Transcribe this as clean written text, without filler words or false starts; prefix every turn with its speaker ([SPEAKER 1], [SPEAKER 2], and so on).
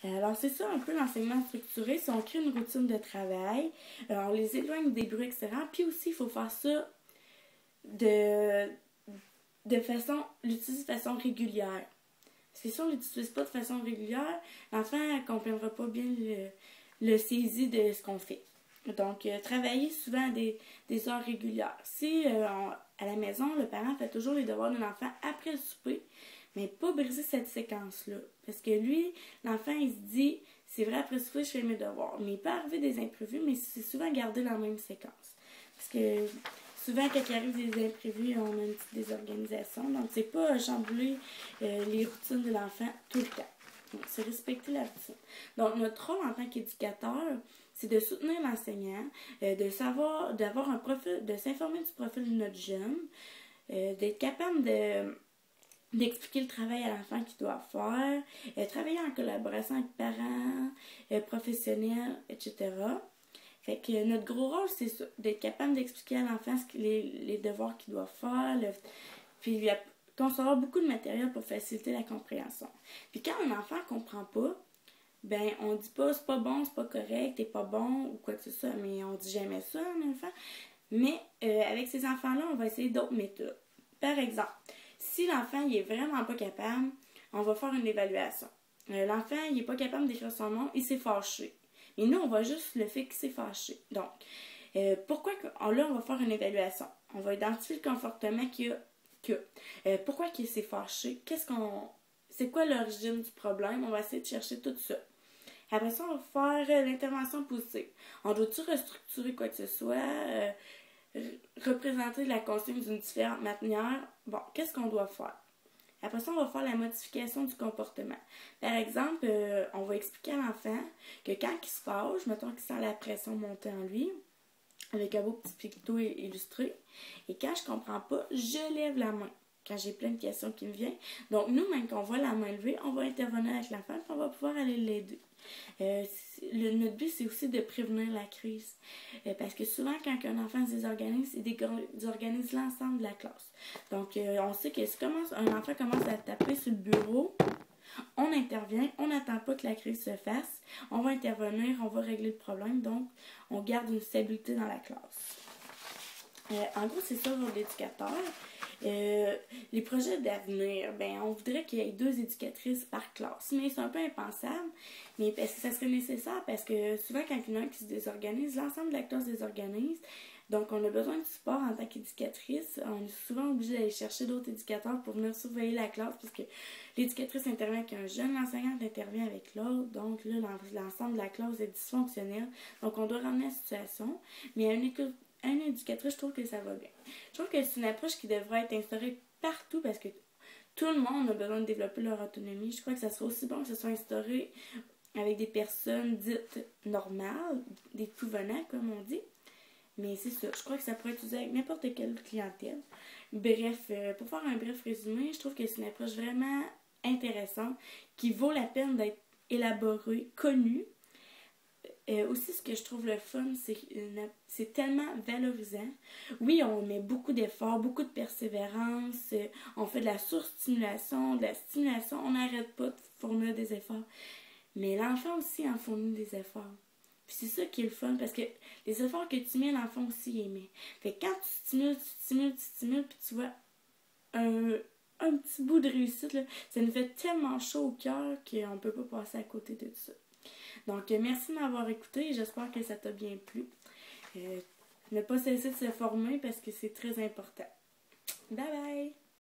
[SPEAKER 1] Alors, c'est ça un peu l'enseignement structuré. Si on crée une routine de travail, on les éloigne des bruits extérieurs. Puis aussi, il faut faire ça de l'utiliser de façon régulière. Parce que si on ne l'utilise pas de façon régulière, l'enfant ne comprendra pas bien le saisie de ce qu'on fait. Donc, travailler souvent à des heures régulières. Si à la maison, le parent fait toujours les devoirs de l'enfant après le souper, mais pas briser cette séquence-là. Parce que lui, l'enfant, il se dit, c'est vrai, après le souper, je fais mes devoirs. Mais il peut arriver des imprévus, mais c'est souvent garder la même séquence. Parce que souvent, quand il arrive des imprévus, on a une petite désorganisation. Donc, c'est pas chambouler les routines de l'enfant tout le temps. Donc, c'est respecter la routine. Donc, notre rôle en tant qu'éducateur, c'est de soutenir l'enseignant, de s'informer du profil de notre jeune, d'être capable d'expliquer le travail à l'enfant qu'il doit faire, travailler en collaboration avec parents, professionnels, etc. Fait que notre gros rôle, c'est ça, d'être capable d'expliquer à l'enfant les devoirs qu'il doit faire, puis concevoir beaucoup de matériel pour faciliter la compréhension. Puis quand un enfant ne comprend pas, ben on dit pas c'est pas bon, c'est pas correct, t'es pas bon ou quoi que ce soit, mais on dit jamais ça à un enfant. Mais avec ces enfants-là, on va essayer d'autres méthodes. Par exemple, si l'enfant il est vraiment pas capable, on va faire une évaluation. L'enfant il est pas capable d'écrire son nom, il s'est fâché. Et nous, on voit juste le fait qu'il s'est fâché. Donc, pourquoi là, on va faire une évaluation. On va identifier le comportement qu'il a. Pourquoi il s'est fâché? C'est quoi l'origine du problème? On va essayer de chercher tout ça. Après ça, on va faire l'intervention positive. On doit-tu restructurer quoi que ce soit? Représenter la consigne d'une différente manière? Bon, qu'est-ce qu'on doit faire? Après ça, on va faire la modification du comportement. Par exemple, on va expliquer à l'enfant que quand il se fâche, mettons qu'il sent la pression monter en lui, avec un beau petit picto illustré, et quand je comprends pas, je lève la main. Quand j'ai plein de questions qui me viennent. Donc, nous, même qu'on voit la main levée, on va intervenir avec l'enfant et on va pouvoir aller l'aider. Notre but, c'est aussi de prévenir la crise. Parce que souvent, quand un enfant se désorganise, il désorganise l'ensemble de la classe. Donc, on sait que si un enfant commence à taper sur le bureau, on intervient, on n'attend pas que la crise se fasse, on va intervenir, on va régler le problème, donc on garde une stabilité dans la classe. En gros, c'est ça pour l'éducateur. Les projets d'avenir, ben on voudrait qu'il y ait 2 éducatrices par classe, mais c'est un peu impensable, mais parce que ça serait nécessaire, parce que souvent quand il y en a un qui se désorganise, l'ensemble de la classe désorganise, donc on a besoin de support en tant qu'éducatrice. On est souvent obligé d'aller chercher d'autres éducateurs pour venir surveiller la classe, parce que l'éducatrice intervient avec un jeune, l'enseignante intervient avec l'autre, donc là l'ensemble de la classe est dysfonctionnel, donc on doit ramener la situation, mais une éducatrice, je trouve que ça va bien. Je trouve que c'est une approche qui devrait être instaurée partout parce que tout le monde a besoin de développer leur autonomie. Je crois que ça serait aussi bon que ça soit instauré avec des personnes dites normales, des tout venants, comme on dit. Mais c'est ça, je crois que ça pourrait être utilisé avec n'importe quelle clientèle. Bref, pour faire un bref résumé, je trouve que c'est une approche vraiment intéressante qui vaut la peine d'être élaborée, connue. Aussi, ce que je trouve le fun, c'est tellement valorisant. Oui, on met beaucoup d'efforts, beaucoup de persévérance, on fait de la surstimulation, de la stimulation, on n'arrête pas de fournir des efforts. Mais l'enfant aussi en fournit des efforts. Puis c'est ça qui est le fun, parce que les efforts que tu mets, l'enfant aussi les met. Fait que quand tu stimules, puis tu vois un petit bout de réussite, là, ça nous fait tellement chaud au cœur qu'on ne peut pas passer à côté de ça. Donc, merci de m'avoir écouté et j'espère que ça t'a bien plu. Ne pas cesser de se former parce que c'est très important. Bye bye!